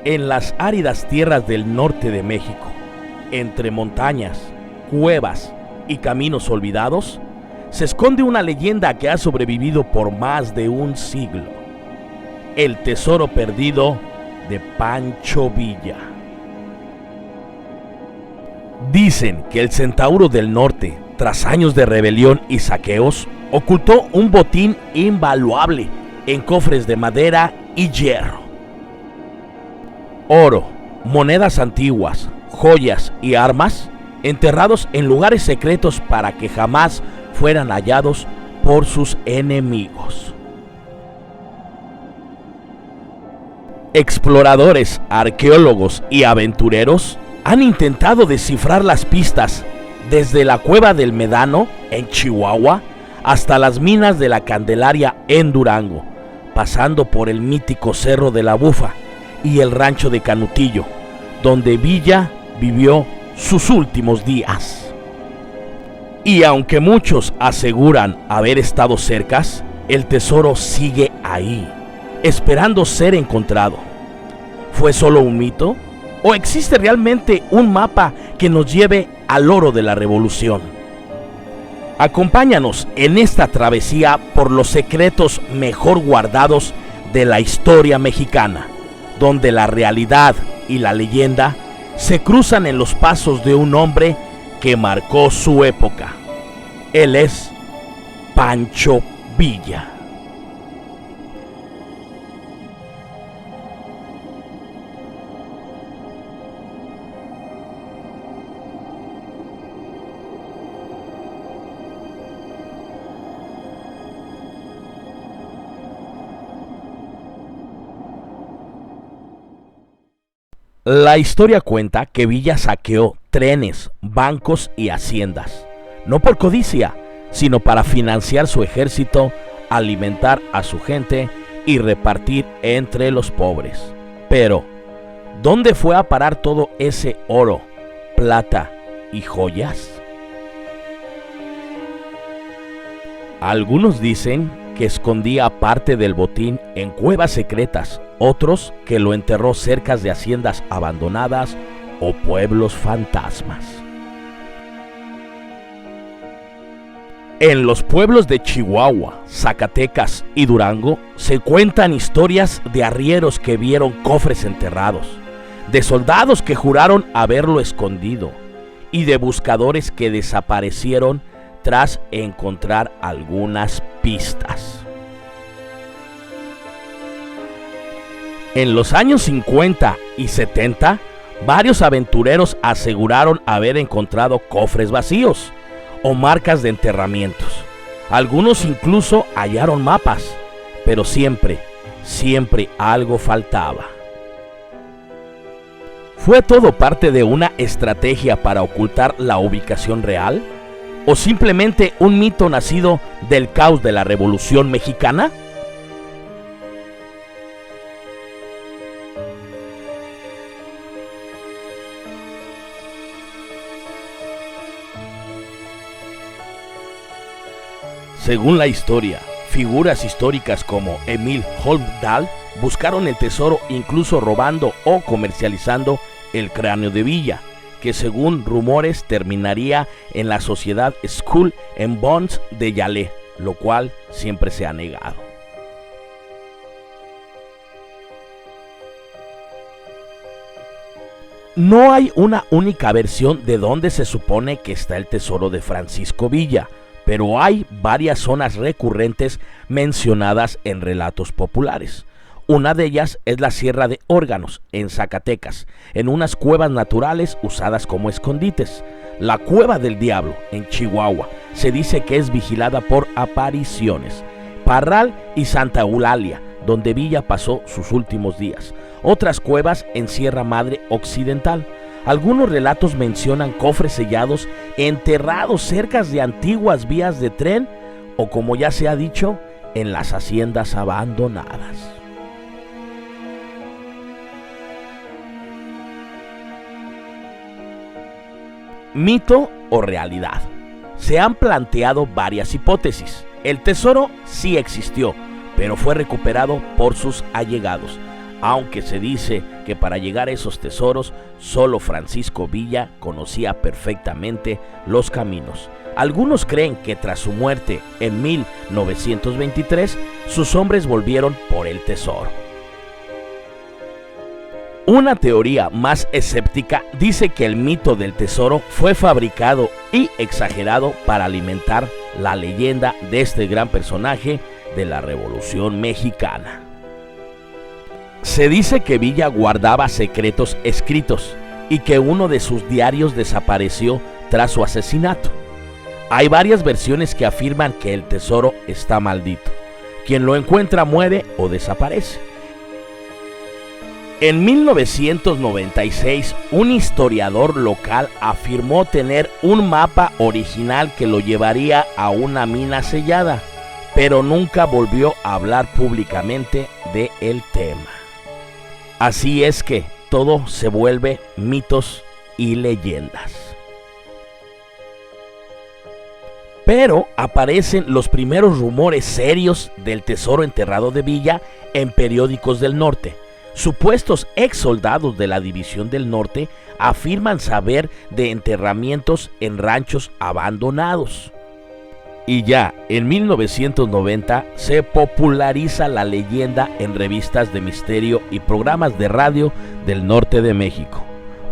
En las áridas tierras del norte de México, entre montañas, cuevas y caminos olvidados, se esconde una leyenda que ha sobrevivido por más de un siglo. El tesoro perdido de Pancho Villa. Dicen que el Centauro del Norte, tras años de rebelión y saqueos, ocultó un botín invaluable en cofres de madera y hierro. Oro, monedas antiguas, joyas y armas enterrados en lugares secretos para que jamás fueran hallados por sus enemigos. Exploradores, arqueólogos y aventureros han intentado descifrar las pistas desde la Cueva del Medano en Chihuahua hasta las minas de la Candelaria en Durango, pasando por el mítico Cerro de la Bufa y el rancho de Canutillo, donde Villa vivió sus últimos días. Y aunque muchos aseguran haber estado cercas, el tesoro sigue ahí, esperando ser encontrado. ¿Fue solo un mito? ¿O existe realmente un mapa que nos lleve al oro de la revolución? Acompáñanos en esta travesía por los secretos mejor guardados de la historia mexicana, donde la realidad y la leyenda se cruzan en los pasos de un hombre que marcó su época. Él es Pancho Villa. La historia cuenta que Villa saqueó trenes, bancos y haciendas, no por codicia, sino para financiar su ejército, alimentar a su gente y repartir entre los pobres. Pero, ¿dónde fue a parar todo ese oro, plata y joyas? Algunos dicen que escondía parte del botín en cuevas secretas, otros que lo enterró cerca de haciendas abandonadas o pueblos fantasmas. En los pueblos de Chihuahua, Zacatecas y Durango se cuentan historias de arrieros que vieron cofres enterrados, de soldados que juraron haberlo escondido y de buscadores que desaparecieron tras encontrar algunas pistas. En los años 50 y 70, varios aventureros aseguraron haber encontrado cofres vacíos o marcas de enterramientos. Algunos incluso hallaron mapas, pero siempre algo faltaba. ¿Fue todo parte de una estrategia para ocultar la ubicación real? ¿O simplemente un mito nacido del caos de la Revolución Mexicana? Según la historia, figuras históricas como Emil Holmdahl buscaron el tesoro incluso robando o comercializando el cráneo de Villa, que según rumores terminaría en la sociedad Skull and Bones de Yale, lo cual siempre se ha negado. No hay una única versión de dónde se supone que está el tesoro de Francisco Villa, pero hay varias zonas recurrentes mencionadas en relatos populares. Una de ellas es la Sierra de Órganos, en Zacatecas, en unas cuevas naturales usadas como escondites. La Cueva del Diablo, en Chihuahua, se dice que es vigilada por apariciones. Parral y Santa Eulalia, donde Villa pasó sus últimos días. Otras cuevas en Sierra Madre Occidental. Algunos relatos mencionan cofres sellados enterrados cerca de antiguas vías de tren o, como ya se ha dicho, en las haciendas abandonadas. ¿Mito o realidad? Se han planteado varias hipótesis. El tesoro sí existió, pero fue recuperado por sus allegados. aunque se dice que para llegar a esos tesoros, solo Francisco Villa conocía perfectamente los caminos. Algunos creen que tras su muerte en 1923, sus hombres volvieron por el tesoro. Una teoría más escéptica dice que el mito del tesoro fue fabricado y exagerado para alimentar la leyenda de este gran personaje de la Revolución Mexicana. Se dice que Villa guardaba secretos escritos y que uno de sus diarios desapareció tras su asesinato. Hay varias versiones que afirman que el tesoro está maldito. Quien lo encuentra muere o desaparece. En 1996, un historiador local afirmó tener un mapa original que lo llevaría a una mina sellada, pero nunca volvió a hablar públicamente del tema. Así es que todo se vuelve mitos y leyendas. Pero aparecen los primeros rumores serios del tesoro enterrado de Villa en periódicos del norte. Supuestos ex soldados de la División del Norte afirman saber de enterramientos en ranchos abandonados. Y ya en 1990 se populariza la leyenda en revistas de misterio y programas de radio del norte de México.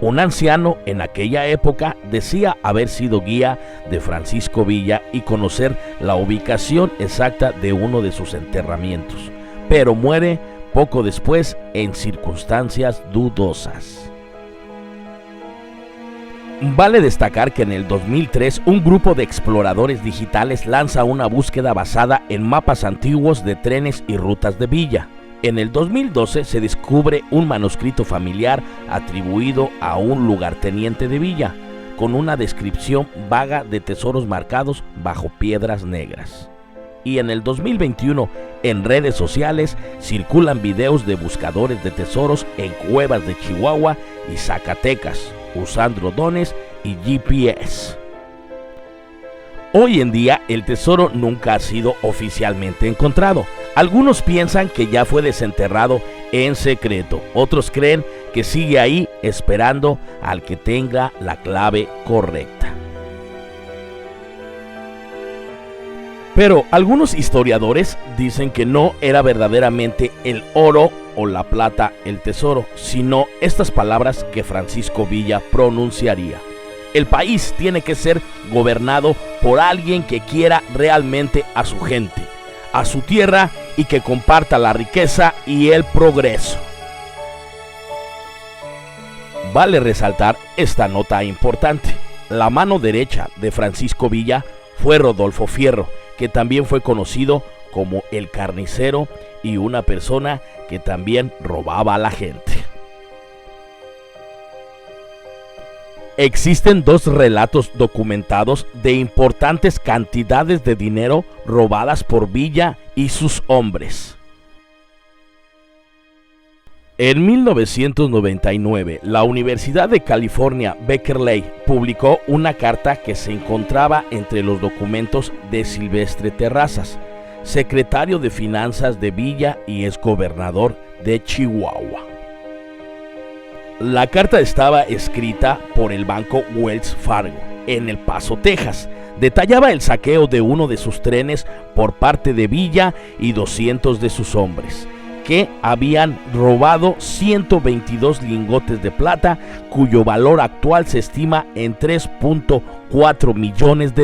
Un anciano en aquella época decía haber sido guía de Francisco Villa y conocer la ubicación exacta de uno de sus enterramientos, pero muere poco después en circunstancias dudosas. Vale destacar que en el 2003 un grupo de exploradores digitales lanza una búsqueda basada en mapas antiguos de trenes y rutas de Villa. En el 2012 se descubre un manuscrito familiar atribuido a un lugarteniente de Villa, con una descripción vaga de tesoros marcados bajo piedras negras. Y en el 2021, en redes sociales, circulan videos de buscadores de tesoros en cuevas de Chihuahua y Zacatecas, usando drones y GPS. Hoy en día, el tesoro nunca ha sido oficialmente encontrado. Algunos piensan que ya fue desenterrado en secreto. Otros creen que sigue ahí esperando al que tenga la clave correcta. Pero algunos historiadores dicen que no era verdaderamente el oro o la plata el tesoro, sino estas palabras que Francisco Villa pronunciaría: el país tiene que ser gobernado por alguien que quiera realmente a su gente, a su tierra, y que comparta la riqueza y el progreso. Vale resaltar esta nota importante: la mano derecha de Francisco Villa fue Rodolfo Fierro, que también fue conocido como el carnicero y una persona que también robaba a la gente. Existen dos relatos documentados de importantes cantidades de dinero robadas por Villa y sus hombres. En 1999, la Universidad de California, Berkeley, publicó una carta que se encontraba entre los documentos de Silvestre Terrazas, secretario de Finanzas de Villa y exgobernador de Chihuahua. La carta estaba escrita por el banco Wells Fargo en El Paso, Texas. Detallaba el saqueo de uno de sus trenes por parte de Villa y 200 de sus hombres, que habían robado 122 lingotes de plata, cuyo valor actual se estima en $3.4 millones.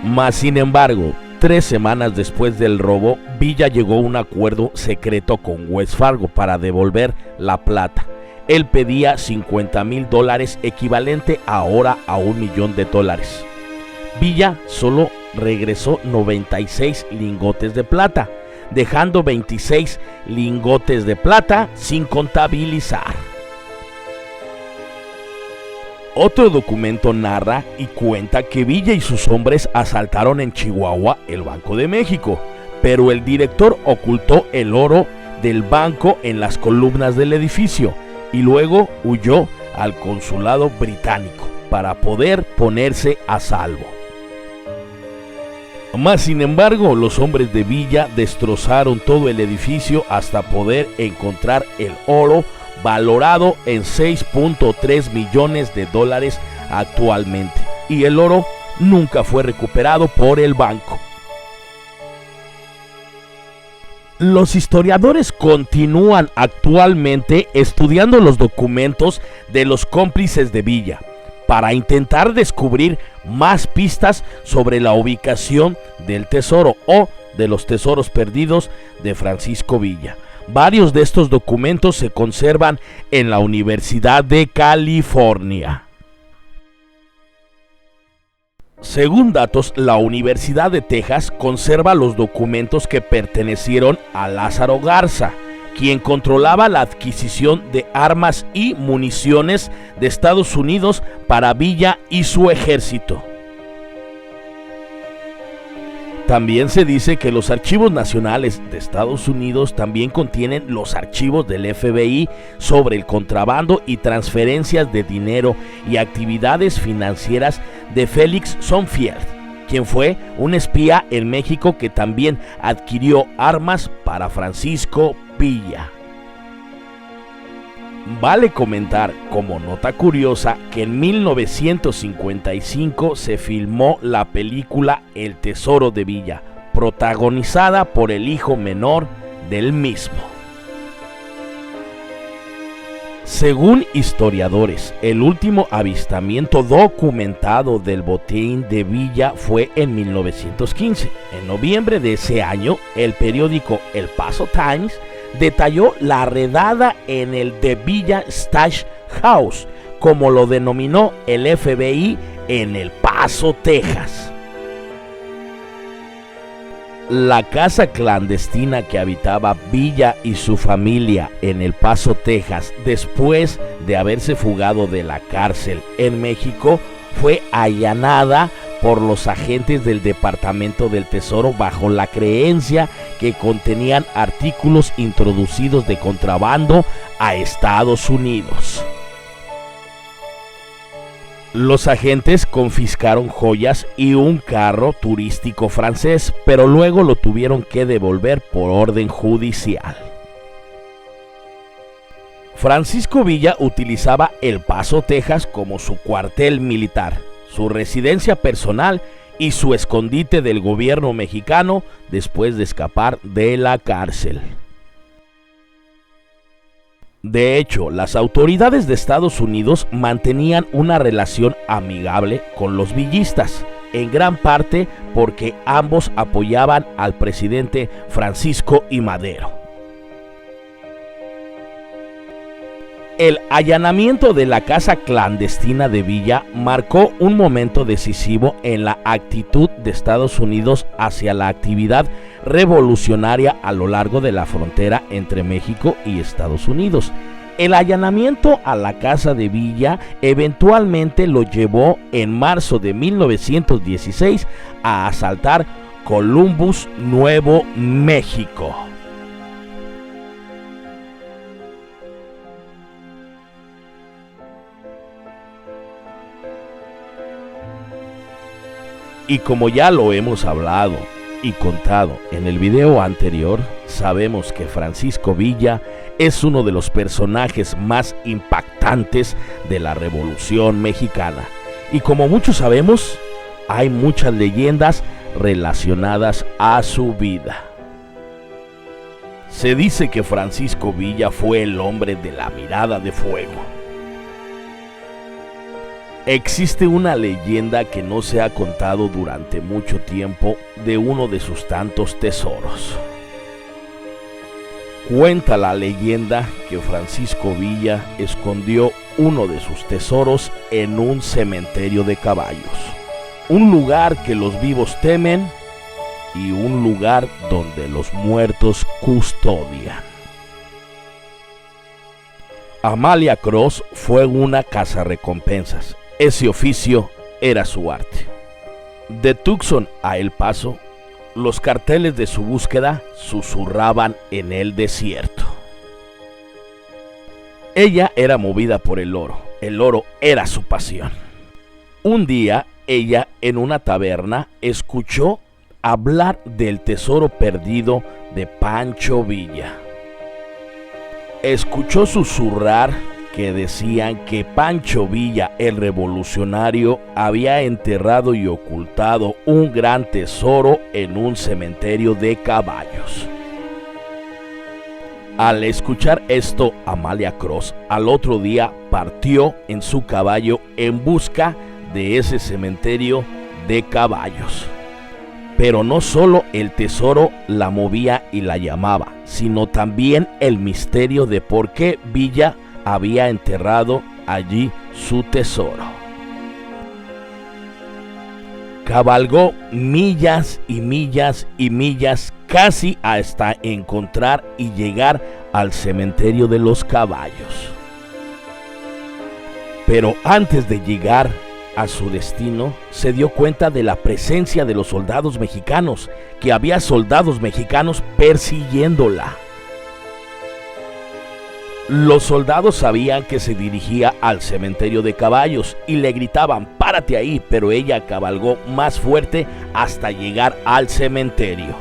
Mas, sin embargo, 3 semanas después del robo, Villa llegó a un acuerdo secreto con Wells Fargo para devolver la plata. Él pedía $50,000, equivalente ahora a $1 millón. Villa solo regresó 96 lingotes de plata, dejando 26 lingotes de plata sin contabilizar. Otro documento narra y cuenta que Villa y sus hombres asaltaron en Chihuahua el Banco de México, pero el director ocultó el oro del banco en las columnas del edificio y luego huyó al consulado británico para poder ponerse a salvo. Mas sin embargo, los hombres de Villa destrozaron todo el edificio hasta poder encontrar el oro, valorado en 6.3 millones de dólares actualmente, y el oro nunca fue recuperado por el banco. Los historiadores continúan actualmente estudiando los documentos de los cómplices de Villa para intentar descubrir más pistas sobre la ubicación del tesoro o de los tesoros perdidos de Francisco Villa. Varios de estos documentos se conservan en la Universidad de California. Según datos, la Universidad de Texas conserva los documentos que pertenecieron a Lázaro Garza, quien controlaba la adquisición de armas y municiones de Estados Unidos para Villa y su ejército. También se dice que los archivos nacionales de Estados Unidos también contienen los archivos del FBI sobre el contrabando y transferencias de dinero y actividades financieras de Félix Sonfield, quien fue un espía en México que también adquirió armas para Francisco Villa. Vale comentar como nota curiosa que en 1955 se filmó la película El Tesoro de Villa, protagonizada por el hijo menor del mismo. Según historiadores, el último avistamiento documentado del botín de Villa fue en 1915. En noviembre de ese año, el periódico El Paso Times detalló la redada en el de Villa Stash House, como lo denominó el FBI en El Paso, Texas. La casa clandestina que habitaba Villa y su familia en El Paso, Texas, después de haberse fugado de la cárcel en México, fue allanada por los agentes del Departamento del Tesoro bajo la creencia que contenían artículos introducidos de contrabando a Estados Unidos. Los agentes confiscaron joyas y un carro turístico francés, pero luego lo tuvieron que devolver por orden judicial. Francisco Villa utilizaba El Paso, Texas como su cuartel militar, su residencia personal y su escondite del gobierno mexicano después de escapar de la cárcel. De hecho, las autoridades de Estados Unidos mantenían una relación amigable con los villistas, en gran parte porque ambos apoyaban al presidente Francisco I. Madero. El allanamiento de la casa clandestina de Villa marcó un momento decisivo en la actitud de Estados Unidos hacia la actividad revolucionaria a lo largo de la frontera entre México y Estados Unidos. El allanamiento a la casa de Villa eventualmente lo llevó en marzo de 1916 a asaltar Columbus, Nuevo México. Y como ya lo hemos hablado y contado en el video anterior, sabemos que Francisco Villa es uno de los personajes más impactantes de la Revolución Mexicana. Y como muchos sabemos, hay muchas leyendas relacionadas a su vida. Se dice que Francisco Villa fue el hombre de la mirada de fuego. Existe una leyenda que no se ha contado durante mucho tiempo de uno de sus tantos tesoros. Cuenta la leyenda que Francisco Villa escondió uno de sus tesoros en un cementerio de caballos, un lugar que los vivos temen y un lugar donde los muertos custodian. Amalia Cross fue una cazarrecompensas. Ese oficio era su arte. De Tucson a El Paso, los carteles de su búsqueda susurraban en el desierto. Ella era movida por el oro era su pasión. Un día, ella en una taberna escuchó hablar del tesoro perdido de Pancho Villa. Escuchó susurrar que decían que Pancho Villa, el revolucionario, había enterrado y ocultado un gran tesoro en un cementerio de caballos. Al escuchar esto, Amalia Cross al otro día partió en su caballo en busca de ese cementerio de caballos. Pero no solo el tesoro la movía y la llamaba, sino también el misterio de por qué Villa había enterrado allí su tesoro. Cabalgó millas y millas y millas casi hasta encontrar y llegar al cementerio de los caballos. Pero antes de llegar a su destino, se dio cuenta de la presencia de los soldados mexicanos, que había soldados mexicanos persiguiéndola. Los soldados sabían que se dirigía al cementerio de caballos y le gritaban: "Párate ahí", pero ella cabalgó más fuerte hasta llegar al cementerio.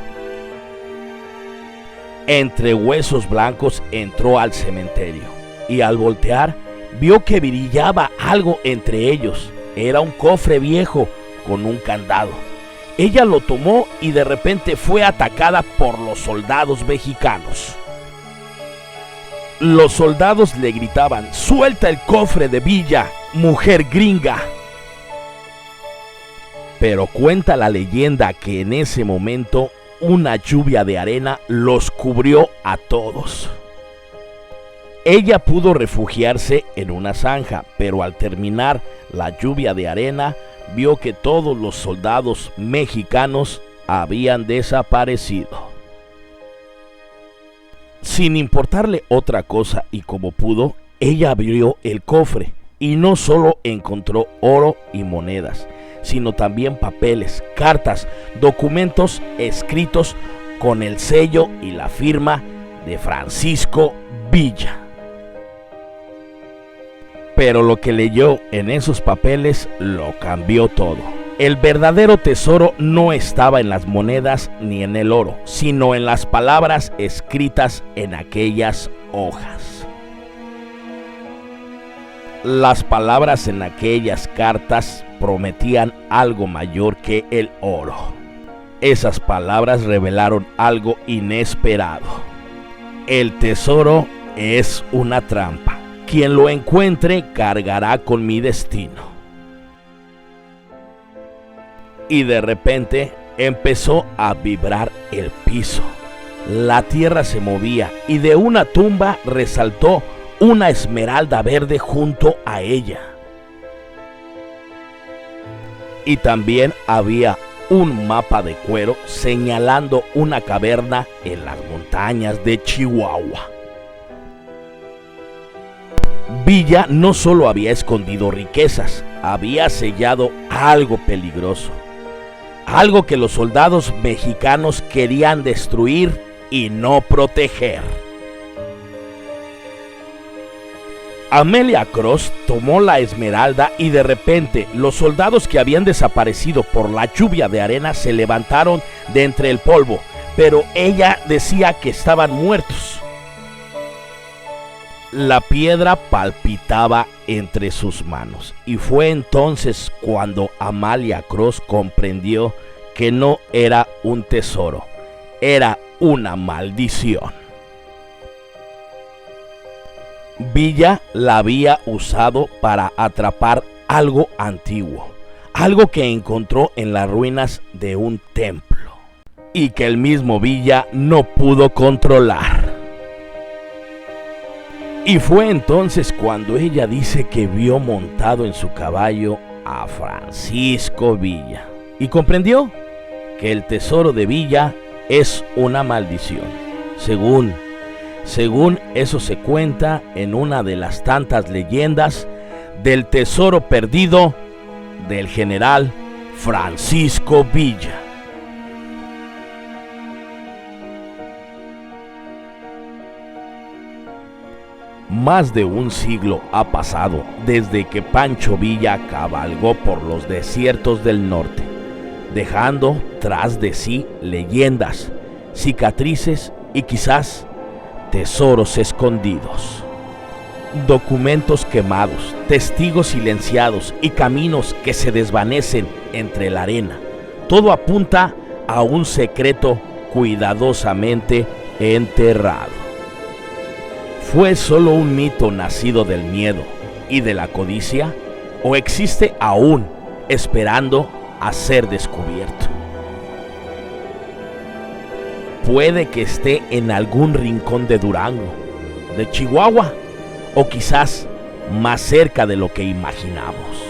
Entre huesos blancos entró al cementerio y al voltear vio que brillaba algo entre ellos. Era un cofre viejo con un candado. Ella lo tomó y de repente fue atacada por los soldados mexicanos. Los soldados le gritaban: "Suelta el cofre de Villa, mujer gringa". Pero cuenta la leyenda que en ese momento una lluvia de arena los cubrió a todos. Ella pudo refugiarse en una zanja, pero al terminar la lluvia de arena, vio que todos los soldados mexicanos habían desaparecido. Sin importarle otra cosa y como pudo, ella abrió el cofre y no solo encontró oro y monedas, sino también papeles, cartas, documentos escritos con el sello y la firma de Francisco Villa. Pero lo que leyó en esos papeles lo cambió todo. El verdadero tesoro no estaba en las monedas ni en el oro, sino en las palabras escritas en aquellas hojas. Las palabras en aquellas cartas prometían algo mayor que el oro. Esas palabras revelaron algo inesperado. El tesoro es una trampa. Quien lo encuentre cargará con mi destino. Y de repente empezó a vibrar el piso. La tierra se movía y de una tumba resaltó una esmeralda verde junto a ella. Y también había un mapa de cuero señalando una caverna en las montañas de Chihuahua. Villa no solo había escondido riquezas, había sellado algo peligroso. Algo que los soldados mexicanos querían destruir y no proteger. Amelia Cross tomó la esmeralda y de repente los soldados que habían desaparecido por la lluvia de arena se levantaron de entre el polvo, pero ella decía que estaban muertos. La piedra palpitaba entre sus manos y fue entonces cuando Amalia Cross comprendió que no era un tesoro, era una maldición. Villa la había usado para atrapar algo antiguo, algo que encontró en las ruinas de un templo y que el mismo Villa no pudo controlar. Y fue entonces cuando ella dice que vio montado en su caballo a Francisco Villa y comprendió que el tesoro de Villa es una maldición. Según eso se cuenta en una de las tantas leyendas del tesoro perdido del general Francisco Villa. Más de un siglo ha pasado desde que Pancho Villa cabalgó por los desiertos del norte. dejando tras de sí leyendas, cicatrices y quizás tesoros escondidos. Documentos quemados, testigos silenciados y caminos que se desvanecen entre la arena. Todo apunta a un secreto cuidadosamente enterrado. ¿Fue solo un mito nacido del miedo y de la codicia? ¿O existe aún esperando a ser descubierto? Puede que esté en algún rincón de Durango, de Chihuahua, o quizás más cerca de lo que imaginamos.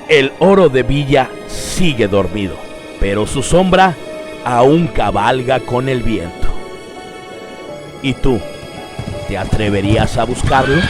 El oro de Villa sigue dormido, pero su sombra aún cabalga con el viento. ¿Y tú, te atreverías a buscarlo?